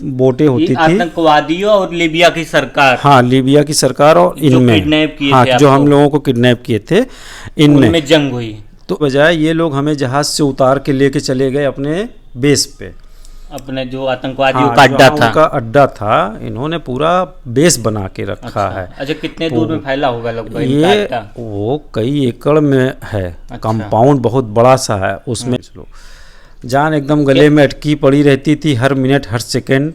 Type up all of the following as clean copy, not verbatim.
बोटें होती थी। आतंकवादियों और लीबिया की सरकार, हाँ, लीबिया की सरकार और इनमें किडनैप किए हाँ, थे जो आपको, हम लोगों को किडनैप किए थे इनमें उनमें जंग हुई। तो बजाय ये लोग हमें जहाज से उतार के लेके चले गए अपने बेस पे। अपने जो आतंकवादियों हाँ, का अड्डा था। उनका अड्डा था, इन्होंने पूरा बेस बना के रखा अच्छा है। अच्छा, कितने दूर में फैला होगा लगभग इनका ये अड्डा? वो कई एकड़ में है। अच्छा। कंपाउंड बहुत बड़ा सा है उसमें। चलो, जान एकदम गले में अटकी पड़ी रहती थी हर मिनट हर सेकंड।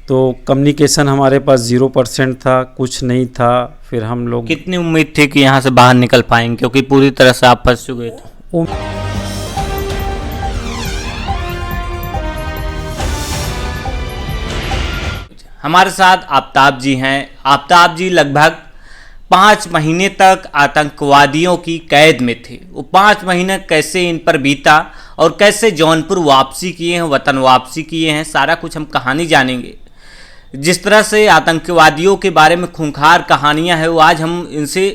तो कम्युनिकेशन हमारे पास 0% था, कुछ नहीं था। फिर हम लोग, कितनी उम्मीद थी कि यहाँ से बाहर निकल पाएंगे, क्योंकि पूरी तरह से आप फंस चुके थे? हमारे साथ आफताब जी हैं। आफताब जी लगभग 5 महीने तक आतंकवादियों की कैद में थे। वो 5 महीने कैसे इन पर बीता और कैसे जौनपुर वापसी किए हैं, वतन वापसी किए हैं, सारा कुछ हम कहानी जानेंगे। जिस तरह से आतंकवादियों के बारे में खूंखार कहानियां हैं, वो आज हम इनसे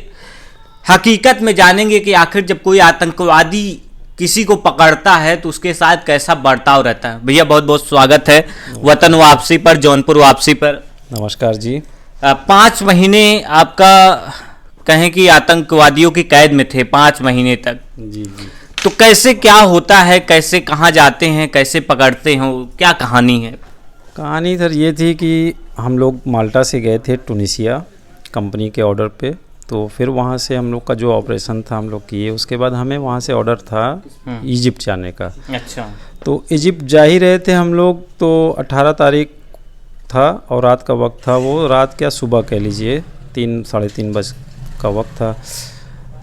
हकीकत में जानेंगे कि आखिर जब कोई आतंकवादी किसी को पकड़ता है तो उसके साथ कैसा बर्ताव रहता है। भैया बहुत बहुत स्वागत है वतन वापसी पर, जौनपुर वापसी पर। नमस्कार जी। 5 महीने आपका कहें कि आतंकवादियों की कैद में थे 5 महीने तक। जी जी। तो कैसे क्या होता है, कैसे कहाँ जाते हैं, कैसे पकड़ते हैं, क्या कहानी है? कहानी सर ये थी कि हम लोग माल्टा से गए थे टूनिसिया कंपनी के ऑर्डर पे। तो फिर वहाँ से हम लोग का जो ऑपरेशन था हम लोग किए। उसके बाद हमें वहाँ से ऑर्डर था इजिप्ट जाने का। अच्छा। तो इजिप्ट जा ही रहे थे हम लोग। तो 18 तारीख था और रात का वक्त था। वो रात क्या सुबह कह लीजिए, 3 साढ़े 3 बज का वक्त था।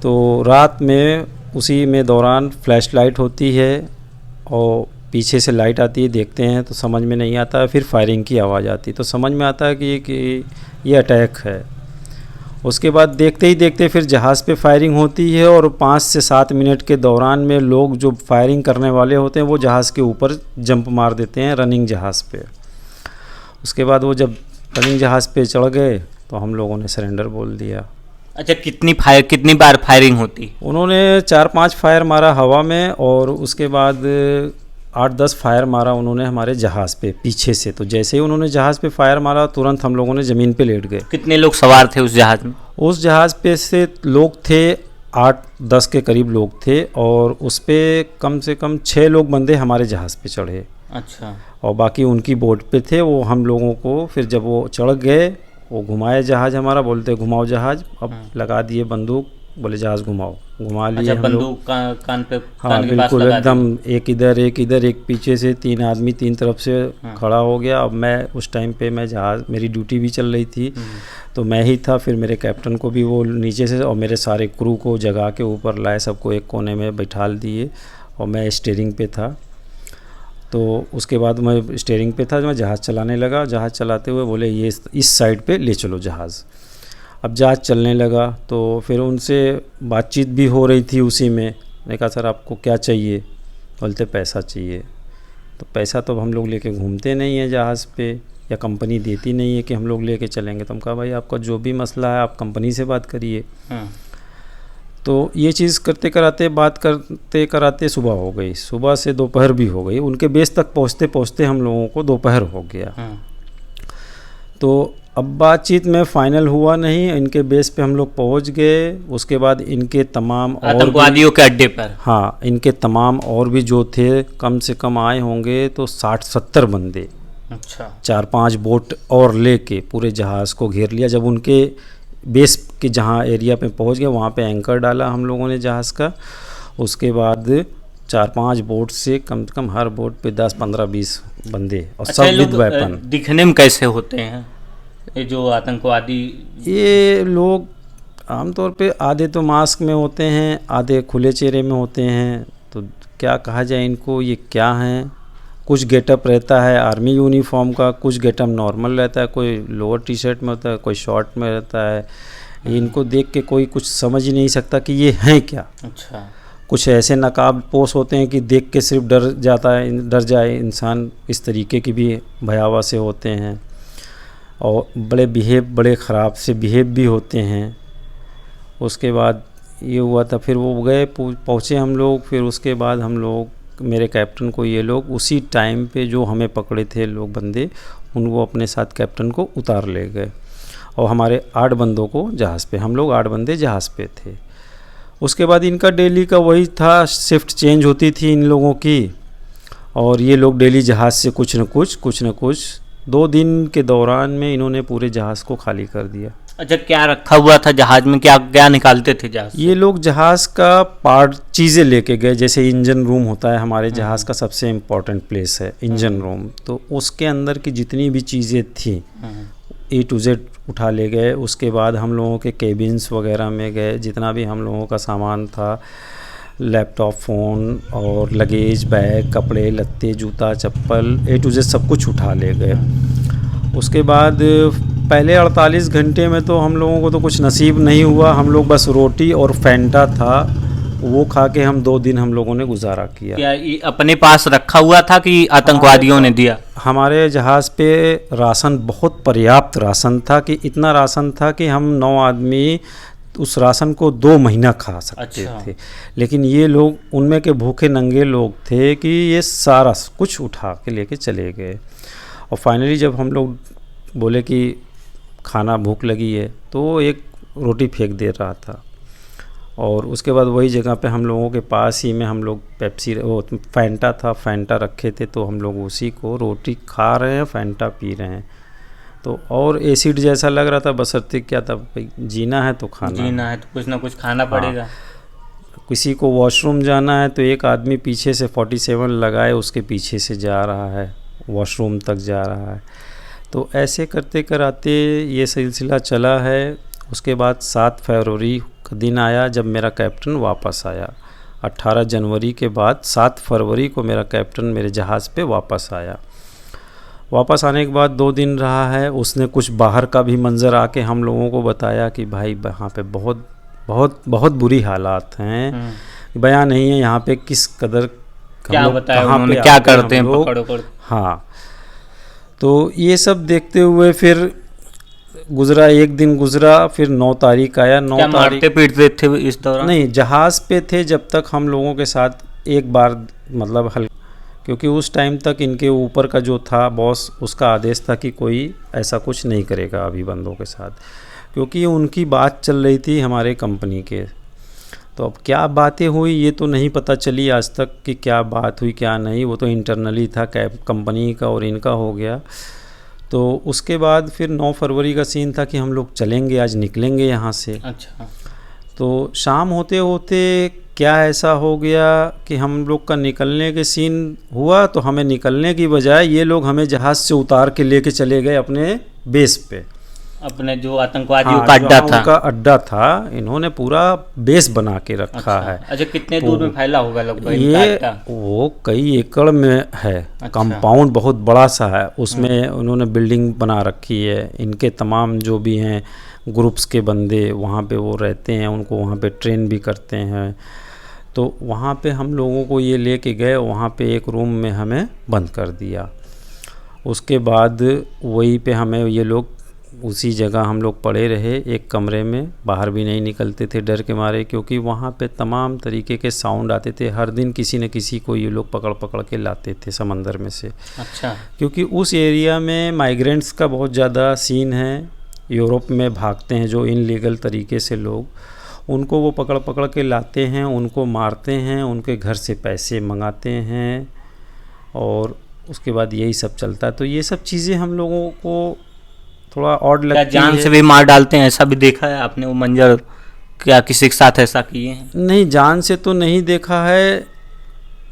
तो रात में उसी में दौरान फ्लैश लाइट होती है और पीछे से लाइट आती है, देखते हैं तो समझ में नहीं आता है। फिर फायरिंग की आवाज़ आती है तो समझ में आता है कि ये अटैक है। उसके बाद देखते ही देखते फिर जहाज़ पे फायरिंग होती है और 5 से 7 मिनट के दौरान में लोग जो फायरिंग करने वाले होते हैं वो जहाज़ के ऊपर जंप मार देते हैं, रनिंग जहाज़ पे। उसके बाद वो जब रनिंग जहाज़ पे चढ़ गए तो हम लोगों ने सरेंडर बोल दिया। अच्छा, कितनी बार फायरिंग होती? उन्होंने 4-5 फायर मारा हवा में और उसके बाद 8-10 फायर मारा उन्होंने हमारे जहाज़ पे पीछे से। तो जैसे ही उन्होंने जहाज़ पे फायर मारा तुरंत हम लोगों ने ज़मीन पे लेट गए। कितने लोग सवार थे उस जहाज़ में? उस जहाज़ पे से लोग थे 8-10 के करीब लोग थे और उस पर कम से कम 6 लोग बंदे हमारे जहाज़ पे चढ़े। अच्छा। और बाकी उनकी बोट पे थे। वो हम लोगों को फिर जब वो चढ़ गए वो घुमाए जहाज़ हमारा, बोलते घुमाओ जहाज़। अब लगा दिए बंदूक, बोले जहाज़ घुमाओ, घुमा लिए। अच्छा, बंदूक कान पे, हाँ कान के पास बिल्कुल लगा एकदम एक इधर एक पीछे से 3 आदमी 3 तरफ से खड़ा हो गया। अब मैं उस टाइम पे मैं जहाज़, मेरी ड्यूटी भी चल रही थी तो मैं ही था। फिर मेरे कैप्टन को भी वो नीचे से और मेरे सारे क्रू को जगा के ऊपर लाए, सबको एक कोने में बैठा दिए और मैं स्टीयरिंग पे था। तो उसके बाद मैं स्टीयरिंग पे था, मैं जहाज़ चलाने लगा। जहाज़ चलाते हुए बोले ये इस साइड पे ले चलो जहाज़। अब जहाज़ चलने लगा तो फिर उनसे बातचीत भी हो रही थी उसी में। मैंने कहा सर आपको क्या चाहिए? बोलते पैसा चाहिए। तो पैसा तो हम लोग लेके घूमते नहीं हैं जहाज़ पे, या कंपनी देती नहीं है कि हम लोग लेके चलेंगे। तो हम कहा भाई आपका जो भी मसला है आप कंपनी से बात करिए। तो ये चीज़ करते कराते बात करते कराते सुबह हो गई, सुबह से दोपहर भी हो गई। उनके बेस तक पहुँचते पहुँचते हम लोगों को दोपहर हो गया। तो अब बातचीत में फाइनल हुआ नहीं। इनके बेस पे हम लोग पहुंच गए। उसके बाद इनके तमाम आतंकवादियों के अड्डे पर, हाँ, इनके तमाम और भी जो थे कम से कम आए होंगे तो 60-70 बंदे। अच्छा। 4-5 बोट और लेके पूरे जहाज़ को घेर लिया। जब उनके बेस के जहाँ एरिया पे पहुंच गए वहाँ पे एंकर डाला हम लोगों ने जहाज़ का। उसके बाद 4-5 बोट से कम हर बोट पे 10, 15, 20 बंदे और सब विद वेपन। दिखने में कैसे होते हैं ये जो आतंकवादी? ये लोग आमतौर पे आधे तो मास्क में होते हैं, आधे खुले चेहरे में होते हैं। तो क्या कहा जाए इनको, ये क्या हैं? कुछ गेटअप रहता है आर्मी यूनिफॉर्म का, कुछ गेटअप नॉर्मल रहता है, कोई लोअर टी शर्ट में होता है, कोई शॉर्ट में रहता है। इनको देख के कोई कुछ समझ ही नहीं सकता कि ये हैं क्या। अच्छा। कुछ ऐसे नकाब पोश होते हैं कि देख के सिर्फ डर जाए इंसान। इस तरीके की भी भयावह से होते हैं और बड़े ख़राब से बिहेव भी होते हैं। उसके बाद ये हुआ था, फिर वो गए पहुँचे हम लोग। फिर उसके बाद हम लोग, मेरे कैप्टन को ये लोग उसी टाइम पे जो हमें पकड़े थे लोग बंदे, उनको अपने साथ कैप्टन को उतार ले गए और हमारे 8 बंदों को जहाज़ पे, हम लोग 8 बंदे जहाज़ पे थे। उसके बाद इनका डेली का वही था, शिफ्ट चेंज होती थी इन लोगों की और ये लोग डेली जहाज़ से कुछ न कुछ 2 दिन के दौरान में इन्होंने पूरे जहाज़ को खाली कर दिया। अच्छा, क्या रखा हुआ था जहाज में, क्या क्या निकालते थे जहाज से? ये लोग जहाज़ का पार्ट चीज़ें लेके गए, जैसे इंजन रूम होता है हमारे जहाज़ का सबसे इम्पोर्टेंट प्लेस है इंजन रूम, तो उसके अंदर की जितनी भी चीज़ें थी A to Z उठा ले गए। उसके बाद हम लोगों के केबिन्स वगैरह में गए, जितना भी हम लोगों का सामान था, लैपटॉप, फ़ोन और लगेज, बैग, कपड़े लत्ते, जूता चप्पल, A to Z सब कुछ उठा ले गए। उसके बाद पहले 48 घंटे में तो हम लोगों को तो कुछ नसीब नहीं हुआ, हम लोग बस रोटी और फैंटा था वो खा के हम 2 दिन हम लोगों ने गुजारा किया। क्या ये अपने पास रखा हुआ था कि आतंकवादियों ने दिया? हमारे जहाज़ पे राशन बहुत पर्याप्त राशन था, कि इतना राशन था कि हम 9 आदमी उस राशन को 2 महीना खा सकते थे। लेकिन ये लोग उनमें के भूखे नंगे लोग थे कि ये सारा कुछ उठा के लेके चले गए। और फाइनली जब हम लोग बोले कि खाना भूख लगी है, तो एक रोटी फेंक दे रहा था और उसके बाद वही जगह पे हम लोगों के पास ही में हम लोग पेप्सी, वो फैंटा था, फैंटा रखे थे, तो हम लोग उसी को रोटी खा रहे हैं, फैंटा पी रहे हैं। तो और एसिड जैसा लग रहा था, बशर्ते क्या था, जीना है तो खाना है तो कुछ ना कुछ खाना पड़ेगा। किसी को वॉशरूम जाना है तो एक आदमी पीछे से 47 लगाए उसके पीछे से जा रहा है, वॉशरूम तक जा रहा है। तो ऐसे करते कराते ये सिलसिला चला है। उसके बाद 7 फरवरी का दिन आया जब मेरा कैप्टन वापस आया। 18 जनवरी के बाद 7 फरवरी को मेरा कैप्टन मेरे जहाज़ पे वापस आया। वापस आने के बाद 2 दिन रहा है। उसने कुछ बाहर का भी मंज़र आके हम लोगों को बताया कि भाई वहाँ पे बहुत बहुत बहुत बुरी हालात हैं, बयां नहीं है यहाँ पे किस कदर क्या बताया उन्होंने, क्या करते हैं पकड़। हाँ, तो ये सब देखते हुए फिर गुजरा, एक दिन गुजरा, फिर 9 तारीख आया। 9 तारीख मारते पीटते थे इस दौरान? नहीं, जहाज़ पे थे जब तक हम लोगों के साथ एक बार मतलब क्योंकि उस टाइम तक इनके ऊपर का जो था बॉस, उसका आदेश था कि कोई ऐसा कुछ नहीं करेगा अभी बंदों के साथ, क्योंकि उनकी बात चल रही थी हमारे कंपनी के। तो अब क्या बातें हुई ये तो नहीं पता चली आज तक कि क्या बात हुई क्या नहीं, वो तो इंटरनली था कंपनी का और इनका हो गया। तो उसके बाद फिर 9 फरवरी का सीन था कि हम लोग चलेंगे, आज निकलेंगे यहाँ से। अच्छा। तो शाम होते होते क्या ऐसा हो गया कि हम लोग का निकलने के सीन हुआ, तो हमें निकलने की बजाय ये लोग हमें जहाज़ से उतार के लेके चले गए अपने बेस पे, अपने जो आतंकवादियों का अड्डा था। उनका अड्डा था, इन्होंने पूरा बेस बना के रखा है। अच्छा, कितने दूर में फैला होगा लगभग? ये वो कई एकड़ में है। अच्छा। कंपाउंड बहुत बड़ा सा है, उसमें उन्होंने बिल्डिंग बना रखी है। इनके तमाम जो भी हैं ग्रुप्स के बंदे वहाँ पे वो रहते हैं, उनको वहाँ पे ट्रेन भी करते हैं। तो वहाँ पे हम लोगों को ये लेके गए, वहाँ पे एक रूम में हमें बंद कर दिया। उसके बाद वहीं पे हमें ये लोग उसी जगह हम लोग पड़े रहे एक कमरे में, बाहर भी नहीं निकलते थे डर के मारे, क्योंकि वहाँ पे तमाम तरीके के साउंड आते थे। हर दिन किसी न किसी को ये लोग पकड़ पकड़ के लाते थे समंदर में से। अच्छा। क्योंकि उस एरिया में माइग्रेंट्स का बहुत ज़्यादा सीन है, यूरोप में भागते हैं जो इनलीगल तरीके से लोग, उनको वो पकड़ पकड़ के लाते हैं, उनको मारते हैं, उनके घर से पैसे मंगाते हैं और उसके बाद यही सब चलता है। तो ये सब चीज़ें हम लोगों को थोड़ा ऑड लगती है। जान से भी मार डालते हैं, ऐसा भी देखा है आपने वो मंजर? क्या किसी के साथ ऐसा किए हैं? नहीं, जान से तो नहीं देखा है,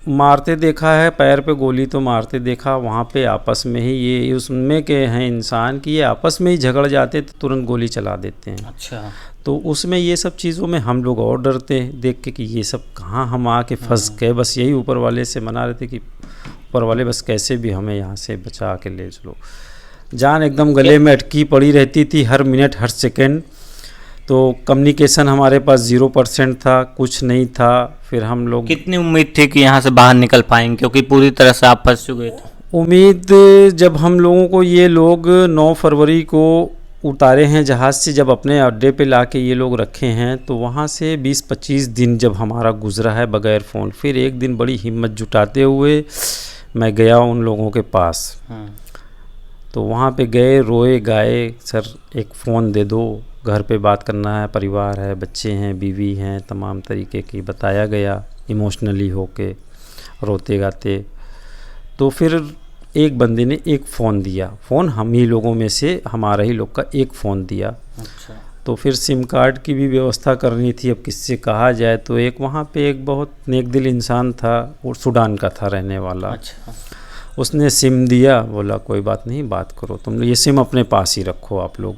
मारते देखा है, पैर पे गोली तो मारते देखा। वहाँ पे आपस में ही ये उसमें के हैं इंसान कि ये आपस में ही झगड़ जाते तो तुरंत गोली चला देते हैं। अच्छा। तो उसमें ये सब चीज़ों में हम लोग और डरते हैं देख के कि ये सब कहाँ हम आके फंस गए। बस यही ऊपर वाले से मना रहे थे कि ऊपर वाले बस कैसे भी हमें यहाँ से बचा के ले चलो। जान एकदम गले में अटकी पड़ी रहती थी हर मिनट हर सेकंड। तो कम्युनिकेशन हमारे पास 0% था, कुछ नहीं था। फिर हम लोग, कितनी उम्मीद थी कि यहाँ से बाहर निकल पाएंगे, क्योंकि पूरी तरह से आप फंस चुके थे? उम्मीद जब हम लोगों को ये लोग 9 फरवरी को उतारे हैं जहाज़ से, जब अपने अड्डे पे लाके ये लोग रखे हैं, तो वहाँ से 20-25 दिन जब हमारा गुजरा है बगैर फ़ोन। फिर एक दिन बड़ी हिम्मत जुटाते हुए मैं गया उन लोगों के पास। तो वहाँ पे गए, रोए गाए, सर एक फ़ोन दे दो, घर पे बात करना है, परिवार है, बच्चे हैं, बीवी हैं, तमाम तरीके की बताया गया इमोशनली होके, रोते गाते। तो फिर एक बंदे ने एक फ़ोन दिया, फ़ोन हम ही लोगों में से, हमारा ही लोग का एक फ़ोन दिया। अच्छा। तो फिर सिम कार्ड की भी व्यवस्था करनी थी, अब किससे कहा जाए। तो एक वहाँ पे एक बहुत नेक दिल इंसान था, वो सूडान का था रहने वाला। अच्छा। उसने सिम दिया, बोला कोई बात नहीं, बात करो, तुम ये सिम अपने पास ही रखो आप लोग।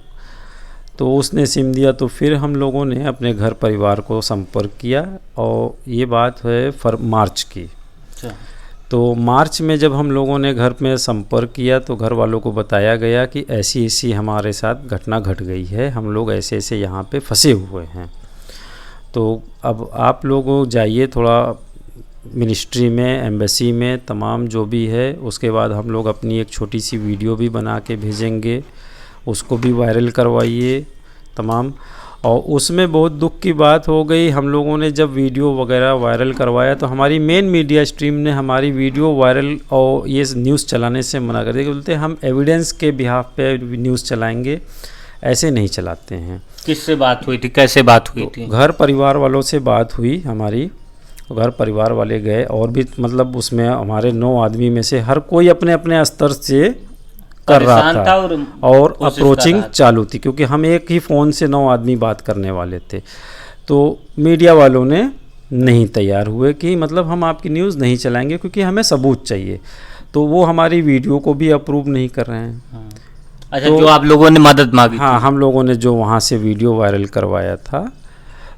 तो उसने सिम दिया, तो फिर हम लोगों ने अपने घर परिवार को संपर्क किया, और ये बात है मार्च की। अच्छा। तो मार्च में जब हम लोगों ने घर में संपर्क किया तो घर वालों को बताया गया कि ऐसी ऐसी हमारे साथ घटना घट गई है, हम लोग ऐसे ऐसे यहाँ पे फंसे हुए हैं। तो अब आप लोग जाइए थोड़ा मिनिस्ट्री में, एम्बेसी में, तमाम जो भी है, उसके बाद हम लोग अपनी एक छोटी सी वीडियो भी बना के भेजेंगे, उसको भी वायरल करवाइए तमाम। और उसमें बहुत दुख की बात हो गई, हम लोगों ने जब वीडियो वगैरह वायरल करवाया तो हमारी मेन मीडिया स्ट्रीम ने हमारी वीडियो वायरल और ये न्यूज़ चलाने से मना कर दिया, बोलते हम एविडेंस के बिहाफ पे न्यूज़ चलाएंगे, ऐसे नहीं चलाते हैं। किससे बात हुई थी, कैसे बात हुई थी? घर परिवार वालों से बात हुई हमारी, घर परिवार वाले गए, और भी मतलब उसमें हमारे 9 आदमी में से हर कोई अपने अपने स्तर से कर रहा था और अप्रोचिंग चालू थी, क्योंकि हम एक ही फ़ोन से 9 आदमी बात करने वाले थे। तो मीडिया वालों ने नहीं तैयार हुए कि मतलब हम आपकी न्यूज़ नहीं चलाएंगे क्योंकि हमें सबूत चाहिए, तो वो हमारी वीडियो को भी अप्रूव नहीं कर रहे हैं। अच्छा, तो जो आप लोगों ने मदद मांगी? हाँ, हम लोगों ने जो वहाँ से वीडियो वायरल करवाया था,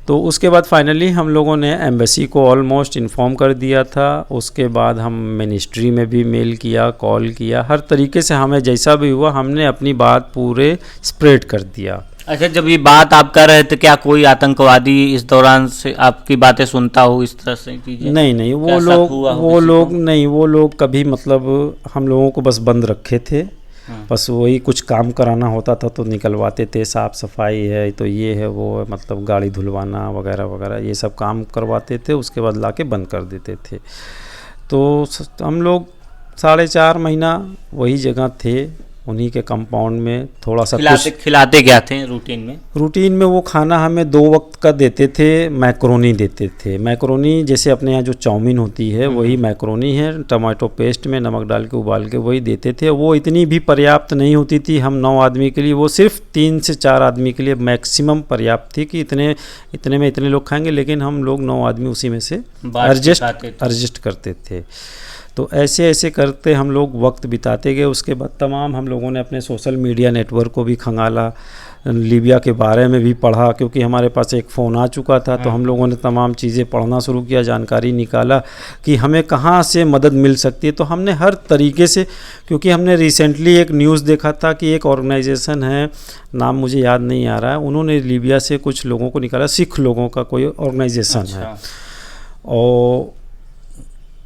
तो उसके बाद फाइनली हम लोगों ने एम्बेसी को ऑलमोस्ट इन्फॉर्म कर दिया था। उसके बाद हम मिनिस्ट्री में भी मेल किया, कॉल किया, हर तरीके से हमें जैसा भी हुआ हमने अपनी बात पूरे स्प्रेड कर दिया। अच्छा, जब ये बात आप कर रहे थे, क्या कोई आतंकवादी इस दौरान से आपकी बातें सुनता हो, इस तरह से चीजें? नहीं, वो लोग कभी मतलब हम लोगों को बस बंद रखे थे, बस वही कुछ काम कराना होता था तो निकलवाते थे, साफ़ सफाई है तो ये है वो है, मतलब गाड़ी धुलवाना वगैरह वगैरह ये सब काम करवाते थे, उसके बाद लाके बंद कर देते थे। तो हम लोग 4.5 महीना वही जगह थे, उन्हीं के कंपाउंड में। थोड़ा सा खिलाते क्या थे रूटीन में? वो खाना हमें 2 वक्त का देते थे, मैक्रोनी देते थे। मैक्रोनी जैसे अपने यहाँ जो चाउमीन होती है वही मैक्रोनी है, टमाटो पेस्ट में नमक डाल के उबाल के वही देते थे। वो इतनी भी पर्याप्त नहीं होती थी हम 9 आदमी के लिए, वो सिर्फ 3 से 4 आदमी के लिए मैक्सिमम पर्याप्त थी कि इतने में इतने लोग खाएंगे, लेकिन हम लोग 9 आदमी उसी में से एडजस्ट करते थे। तो ऐसे ऐसे करते हम लोग वक्त बिताते गए। उसके बाद तमाम हम लोगों ने अपने सोशल मीडिया नेटवर्क को भी खंगाला, लीबिया के बारे में भी पढ़ा, क्योंकि हमारे पास एक फ़ोन आ चुका था। तो हम लोगों ने तमाम चीज़ें पढ़ना शुरू किया, जानकारी निकाला कि हमें कहाँ से मदद मिल सकती है। तो हमने हर तरीके से, क्योंकि हमने रिसेंटली एक न्यूज़ देखा था कि एक ऑर्गेनाइजेशन है, नाम मुझे याद नहीं आ रहा है, उन्होंने लीबिया से कुछ लोगों को निकाला, सिख लोगों का कोई ऑर्गेनाइजेशन है, और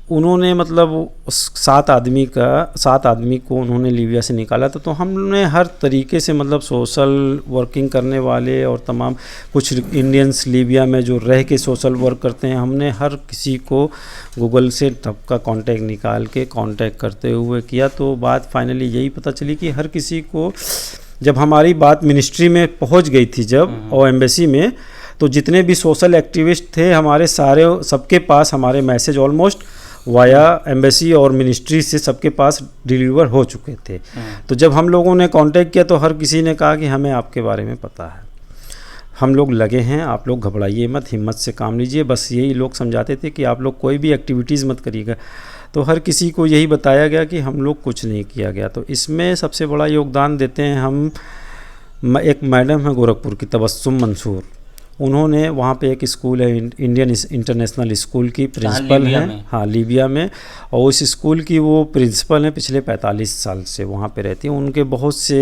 उन्होंने मतलब 7 आदमी को उन्होंने लीबिया से निकाला था। तो हमने हर तरीके से मतलब सोशल वर्किंग करने वाले और तमाम कुछ इंडियंस लीबिया में जो रह के सोशल वर्क करते हैं, हमने हर किसी को गूगल से सबका कांटेक्ट निकाल के कांटेक्ट करते हुए किया। तो बात फाइनली यही पता चली कि हर किसी को, जब हमारी बात मिनिस्ट्री में पहुंच गई थी जब और एम्बेसी में, तो जितने भी सोशल एक्टिविस्ट थे हमारे सारे, सबके पास हमारे मैसेज ऑलमोस्ट वाया एम्बेसी और मिनिस्ट्री से सबके पास डिलीवर हो चुके थे। तो जब हम लोगों ने कांटेक्ट किया तो हर किसी ने कहा कि हमें आपके बारे में पता है, हम लोग लगे हैं, आप लोग घबराइए मत, हिम्मत से काम लीजिए। बस यही लोग समझाते थे कि आप लोग कोई भी एक्टिविटीज़ मत करिएगा। तो हर किसी को यही बताया गया कि हम लोग कुछ नहीं किया गया। तो इसमें सबसे बड़ा योगदान देते हैं हम, एक मैडम है गोरखपुर की, तबस्सुम मंसूर, उन्होंने वहाँ पे एक स्कूल है, इंडियन इंटरनेशनल स्कूल की प्रिंसिपल हैं, हाँ लीबिया में, और उस स्कूल की वो प्रिंसिपल हैं, पिछले 45 साल से वहाँ पे रहती हैं। उनके बहुत से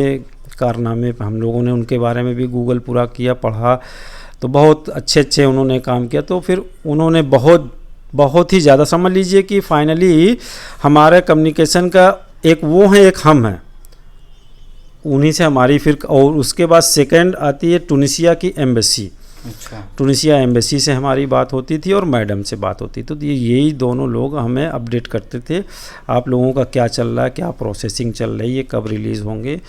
कारनामे हम लोगों ने उनके बारे में भी गूगल पूरा किया, पढ़ा, तो बहुत अच्छे उन्होंने काम किया। तो फिर उन्होंने बहुत ही ज़्यादा, समझ लीजिए कि फाइनली हमारे कम्युनिकेशन का एक वो है, एक हम हैं, उन्हीं से हमारी फिर, और उसके बाद सेकंड आती है टूनिसिया की एम्बेसी, अच्छा। टूनिसिया एम्बेसी से हमारी बात होती थी और मैडम से बात होती, तो यही दोनों लोग हमें अपडेट करते थे, आप लोगों का क्या चल रहा है, क्या प्रोसेसिंग चल रही है, कब रिलीज़ होंगे।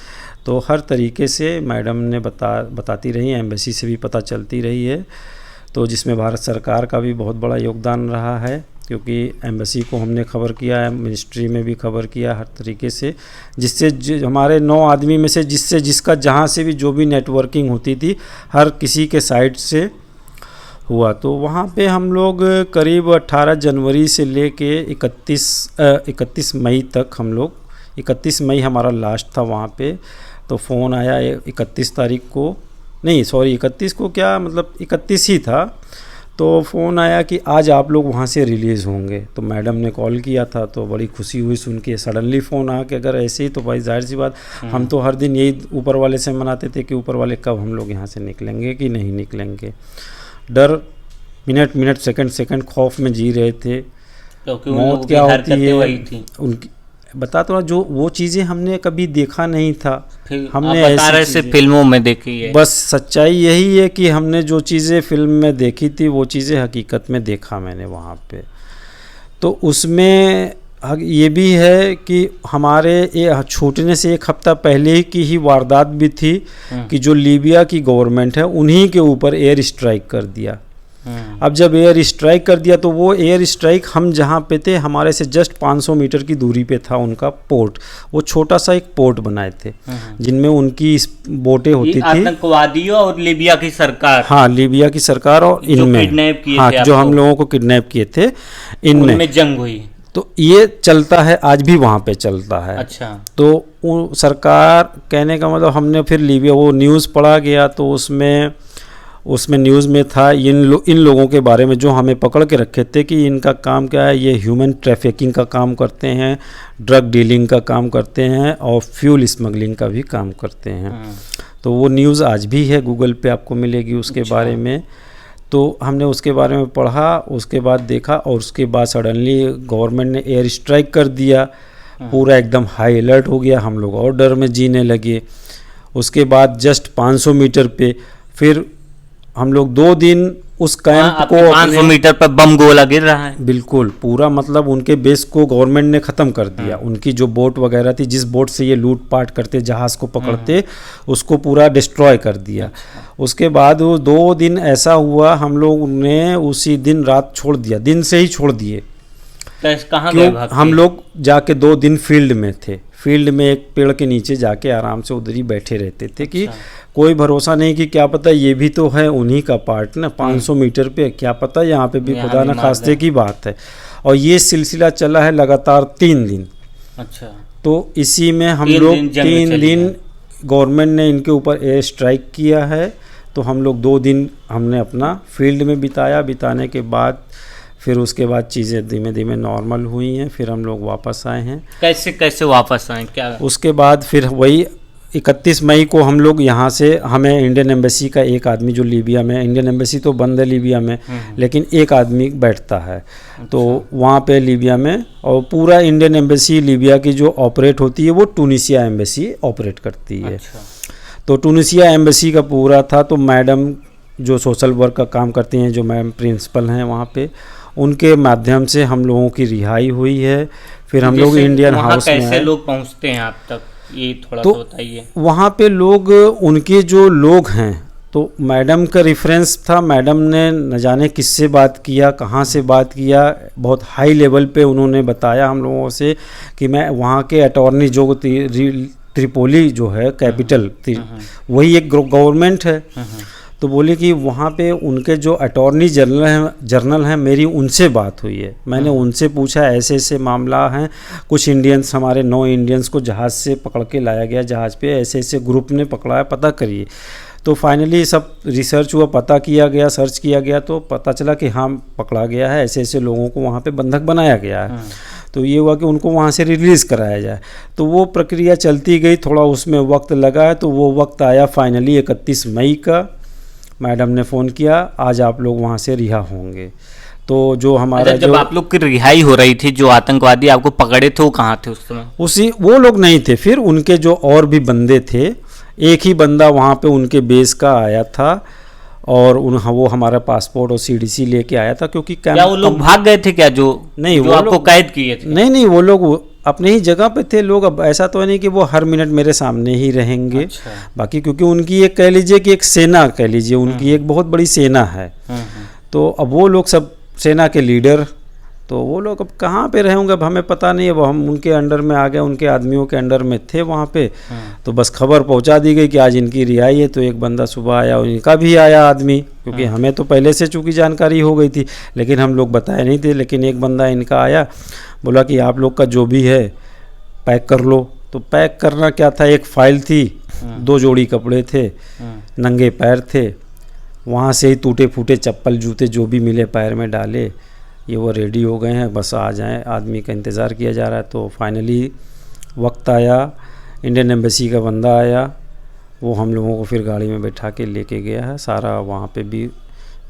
तो हर तरीके से मैडम ने बताती रही, एम्बेसी से भी पता चलती रही है, तो जिसमें भारत सरकार का भी बहुत बड़ा योगदान रहा है, क्योंकि एम्बेसी को हमने खबर किया है, मिनिस्ट्री में भी खबर किया, हर तरीके से, जिससे हमारे 9 आदमी में से जिसका जहाँ से भी जो भी नेटवर्किंग होती थी हर किसी के साइड से हुआ। तो वहाँ पे हम लोग करीब 18 जनवरी से लेके 31 मई तक हम लोग, 31 मई हमारा लास्ट था वहाँ पे। तो फ़ोन आया 31 तारीख को, नहीं सॉरी 31 को, क्या मतलब 31 ही था, तो फ़ोन आया कि आज आप लोग वहाँ से रिलीज़ होंगे। तो मैडम ने कॉल किया था, तो बड़ी खुशी हुई सुन के, सडनली फ़ोन आ के अगर ऐसे ही, तो भाई जाहिर सी बात, हम तो हर दिन यही ऊपर वाले से मनाते थे कि ऊपर वाले कब हम लोग यहाँ से निकलेंगे कि नहीं निकलेंगे। डर मिनट सेकंड खौफ में जी रहे थे। मौत क्या होती है उनकी, बता तो, जो वो चीज़ें हमने कभी देखा नहीं था, हमने ऐसे फिल्मों में देखी है। बस सच्चाई यही है कि हमने जो चीज़ें फिल्म में देखी थी वो चीज़ें हकीकत में देखा मैंने वहाँ पे। तो उसमें ये भी है कि हमारे छूटने से 1 हफ्ता पहले की ही वारदात भी थी कि जो लीबिया की गवर्नमेंट है उन्हीं के ऊपर एयर स्ट्राइक कर दिया। अब जब एयर स्ट्राइक कर दिया तो वो एयर स्ट्राइक हम जहाँ पे थे हमारे से जस्ट 500 मीटर की दूरी पे था उनका पोर्ट। वो छोटा सा एक पोर्ट बनाए थे जिनमें उनकी बोटें होती थी। आतंकवादियों और लीबिया की सरकार, हाँ लीबिया की सरकार और इनमें, हाँ जो हम लोगों को किडनैप किए थे इनमें जंग हुई। तो ये चलता है, आज भी वहाँ पे चलता है। अच्छा। तो सरकार कहने का मतलब, हमने फिर लीबिया वो न्यूज़ पढ़ा गया तो उसमें न्यूज़ में था इन लोगों के बारे में जो हमें पकड़ के रखे थे कि इनका काम क्या है, ये ह्यूमन ट्रैफिकिंग का काम करते हैं, ड्रग डीलिंग का काम करते हैं और फ्यूल स्मगलिंग का भी काम करते हैं। तो वो न्यूज़ आज भी है, गूगल पे आपको मिलेगी उसके बारे में। तो हमने उसके बारे में पढ़ा, उसके बाद देखा और उसके बाद सडनली गवर्नमेंट ने एयर स्ट्राइक कर दिया, पूरा एकदम हाई अलर्ट हो गया, हम लोग और डर में जीने लगे। उसके बाद जस्ट 500 मीटर पे फिर हम लोग 2 दिन उस कैंप को, 500 मीटर पर बम गोला गिर रहा है, बिल्कुल पूरा मतलब उनके बेस को गवर्नमेंट ने ख़त्म कर दिया। उनकी जो बोट वगैरह थी, जिस बोट से ये लूटपाट करते, जहाज़ को पकड़ते, उसको पूरा डिस्ट्रॉय कर दिया। उसके बाद वो 2 दिन ऐसा हुआ, हम लोग ने उसी दिन रात छोड़ दिया, दिन से ही छोड़ दिए। कहाँ गए भाग के? हम लोग जाके 2 दिन फील्ड में थे, फील्ड में एक पेड़ के नीचे जाके आराम से उधर ही बैठे रहते थे कि कोई भरोसा नहीं कि क्या पता ये भी तो है उन्हीं का पार्ट ना, 500 मीटर पे क्या पता यहाँ पे भी खुदा न खास्ते की बात है। और ये सिलसिला चला है लगातार 3 दिन। अच्छा। तो इसी में हम लोग 3 दिन गवर्नमेंट ने इनके ऊपर एयर स्ट्राइक किया है, तो हम लोग 2 दिन हमने अपना फील्ड में बिताने के बाद फिर उसके बाद चीज़ें धीमे धीमे नॉर्मल हुई हैं, फिर हम लोग वापस आए हैं। कैसे वापस आए, क्या? उसके बाद फिर वही 31 मई को हम लोग यहाँ से, हमें इंडियन एम्बेसी का एक आदमी जो लीबिया में, इंडियन एम्बेसी तो बंद है लीबिया में, लेकिन एक आदमी बैठता है। अच्छा। तो वहाँ पे लीबिया में, और पूरा इंडियन एम्बेसी लीबिया की जो ऑपरेट होती है वो टूनिसिया एम्बेसी ऑपरेट करती है। अच्छा। तो टूनिसिया एम्बेसी का पूरा था, तो मैडम जो सोशल वर्क का काम करती हैं, जो मैम प्रिंसिपल हैं वहाँ पे, उनके माध्यम से हम लोगों की रिहाई हुई है। फिर हम लोग इंडियन हाउस में कैसे लोग पहुँचते हैं आप तक, ये थोड़ा तो बताइए। वहाँ पे लोग, उनके जो लोग हैं, तो मैडम का रेफरेंस था, मैडम ने न जाने किससे बात किया, कहाँ से बात किया, बहुत हाई लेवल पे उन्होंने बताया हम लोगों से कि मैं वहाँ के अटॉर्नी जो त्रिपोली जो है कैपिटल, वही एक गवर्नमेंट है, तो बोले कि वहाँ पे उनके जो अटॉर्नी जनरल हैं मेरी उनसे बात हुई है। मैंने उनसे पूछा ऐसे ऐसे मामला हैं, कुछ इंडियंस, हमारे 9 इंडियंस को जहाज़ से पकड़ के लाया गया, जहाज़ पे ऐसे ऐसे ग्रुप ने पकड़ा है, पता करिए। तो फाइनली सब रिसर्च हुआ, पता किया गया, सर्च किया गया, तो पता चला कि हाँ पकड़ा गया है, ऐसे ऐसे लोगों को वहाँ पे बंधक बनाया गया है। तो ये हुआ कि उनको वहाँ से रिलीज़ कराया जाए। तो वो प्रक्रिया चलती गई, थोड़ा उसमें वक्त लगा है, तो वो वक्त आया फाइनली 31 मई का। मैडम ने फ़ोन किया, आज आप लोग वहाँ से रिहा होंगे। तो जो हमारा, जब आप लोग की रिहाई हो रही थी, जो आतंकवादी आपको पकड़े थे वो कहाँ थे उस समय? वो लोग नहीं थे, फिर उनके जो और भी बंदे थे, एक ही बंदा वहाँ पे उनके बेस का आया था और वो हमारा पासपोर्ट और सीडीसी लेके आया था, क्योंकि क्या वो लोग भाग गए थे क्या, जो नहीं जो वो आपको कैद किए थे? नहीं वो लोग अपने ही जगह पे थे लोग। अब ऐसा तो नहीं कि वो हर मिनट मेरे सामने ही रहेंगे। अच्छा। बाकी क्योंकि उनकी एक कह लीजिए कि एक सेना कह लीजिए, उनकी एक बहुत बड़ी सेना है। तो अब वो लोग सब सेना के लीडर, तो वो लोग अब कहाँ पे रहेंगे अब हमें पता नहीं। अब हम उनके अंडर में आ गए, उनके आदमियों के अंडर में थे वहाँ पे। तो बस खबर पहुँचा दी गई कि आज इनकी रिहाई है। तो एक बंदा सुबह आया, इनका भी आया आदमी, क्योंकि हमें तो पहले से चूँकि जानकारी हो गई थी, लेकिन हम लोग बताए नहीं थे। लेकिन एक बंदा इनका आया, बोला कि आप लोग का जो भी है पैक कर लो। तो पैक करना क्या था, एक फाइल थी, 2 जोड़ी कपड़े थे, नंगे पैर थे, वहाँ से ही टूटे फूटे चप्पल जूते जो भी मिले पैर में डाले। ये वो रेडी हो गए हैं, बस आ जाएं, आदमी का इंतज़ार किया जा रहा है। तो फाइनली वक्त आया, इंडियन एम्बेसी का बंदा आया, वो हम लोगों को फिर गाड़ी में बैठा के लेके गया है। सारा वहाँ पे भी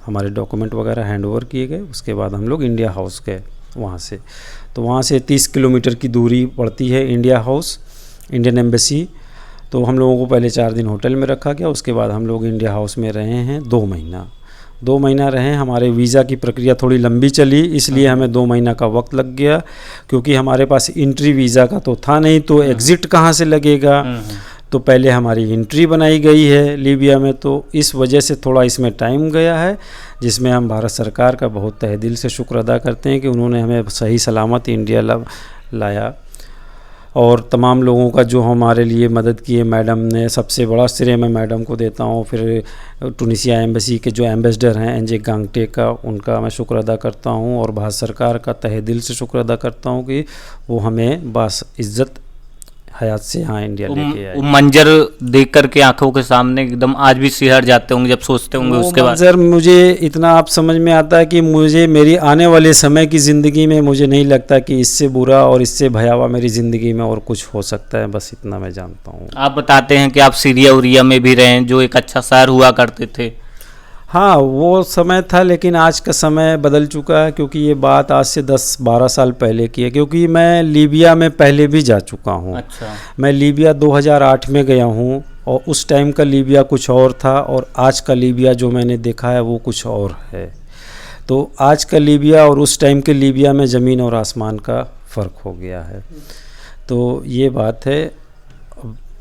हमारे डॉक्यूमेंट वगैरह हैंड ओवर किए गए। उसके बाद हम लोग इंडिया हाउस गए वहाँ से। तो वहाँ से 30 किलोमीटर की दूरी पड़ती है इंडिया हाउस, इंडियन एम्बेसी। तो हम लोगों को पहले 4 दिन होटल में रखा गया। उसके बाद हम लोग इंडिया हाउस में रहे हैं 2 महीना रहे। हमारे वीज़ा की प्रक्रिया थोड़ी लंबी चली, इसलिए हमें 2 महीना का वक्त लग गया, क्योंकि हमारे पास एंट्री वीज़ा का तो था नहीं। तो एग्ज़िट कहाँ से लगेगा, तो पहले हमारी एंट्री बनाई गई है लीबिया में। तो इस वजह से थोड़ा इसमें टाइम गया है, जिसमें हम भारत सरकार का बहुत तहे दिल से शुक्र अदा करते हैं कि उन्होंने हमें सही सलामत इंडिया लाया। और तमाम लोगों का जो हमारे लिए मदद की है, मैडम ने, सबसे बड़ा श्रेय मैं मैडम को देता हूँ। फिर टूनिसिया एम्बेसी के जो एम्बेसडर हैं एनजे गांगटे का, उनका मैं शुक्र अदा करता हूँ। और भारत सरकार का तहे दिल से शुक्र अदा करता हूँ कि वो हमें बस इज़्ज़त हयात से यहाँ इंडिया लेके आए। वो मंजर देख करके आंखों के सामने एकदम आज भी सिहर जाते होंगे जब सोचते होंगे उसके बाद? मंजर मुझे इतना आप समझ में आता है कि मुझे मेरी आने वाले समय की ज़िंदगी में मुझे नहीं लगता कि इससे बुरा और इससे भयावह मेरी ज़िंदगी में और कुछ हो सकता है। बस इतना मैं जानता हूँ। आप बताते हैं कि आप सीरिया उरिया में भी रहे, जो एक अच्छा शहर हुआ करते थे। हाँ वो समय था, लेकिन आज का समय बदल चुका है, क्योंकि ये बात आज से 10-12 साल पहले की है। क्योंकि मैं लीबिया में पहले भी जा चुका हूँ। अच्छा। मैं लीबिया 2008 में गया हूँ, और उस टाइम का लीबिया कुछ और था, और आज का लीबिया जो मैंने देखा है वो कुछ और है। तो आज का लीबिया और उस टाइम के लीबिया में ज़मीन और आसमान का फ़र्क हो गया है। तो ये बात है।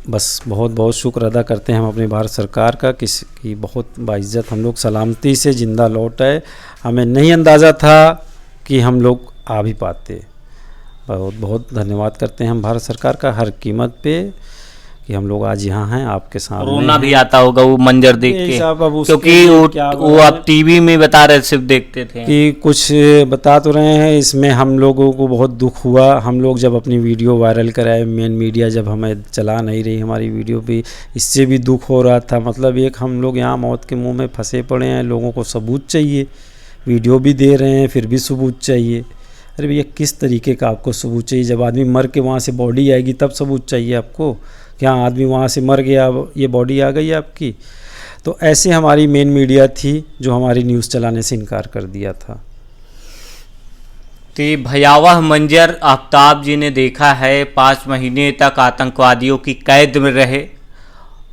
बस बहुत बहुत शुक्र अदा करते हैं हम अपनी भारत सरकार का, किसी बहुत बाइज़्ज़त हम लोग सलामती से ज़िंदा लौट आए। हमें नहीं अंदाज़ा था कि हम लोग आ भी पाते। बहुत बहुत धन्यवाद करते हैं हम भारत सरकार का हर कीमत पे कि हम लोग आज यहाँ हैं आपके सामने। रोना भी आता होगा वो मंजर देख के, क्योंकि वो आप टीवी में बता रहे, सिर्फ देखते थे कि कुछ बता तो रहे हैं। इसमें हम लोगों को बहुत दुख हुआ। हम लोग जब अपनी वीडियो वायरल कराए, मेन मीडिया जब हमें चला नहीं रही हमारी वीडियो भी, इससे भी दुख हो रहा था। मतलब एक हम लोग यहाँ मौत के मुंह में फंसे पड़े हैं, लोगों को सबूत चाहिए, वीडियो भी दे रहे हैं फिर भी सबूत चाहिए। अरे भैया किस तरीके का आपको सबूत चाहिए? जब आदमी मर के वहाँ से बॉडी आएगी तब सबूत चाहिए आपको। क्या आदमी वहाँ से मर गया, अब ये बॉडी आ गई आपकी? तो ऐसे हमारी मेन मीडिया थी जो हमारी न्यूज़ चलाने से इनकार कर दिया था। तो भयावह मंजर आफ्ताब जी ने देखा है। 5 महीने तक आतंकवादियों की कैद में रहे,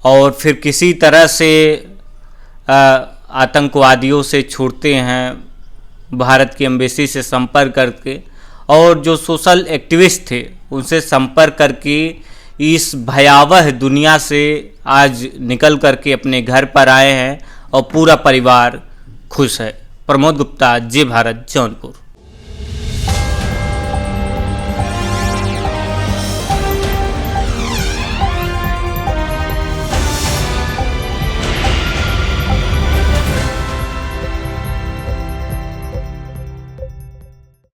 और फिर किसी तरह से आतंकवादियों से छूटते हैं, भारत की एम्बेसी से संपर्क करके, और जो सोशल एक्टिविस्ट थे उनसे संपर्क करके इस भयावह दुनिया से आज निकल करके अपने घर पर आए हैं, और पूरा परिवार खुश है। प्रमोद गुप्ता, जय भारत, जौनपुर।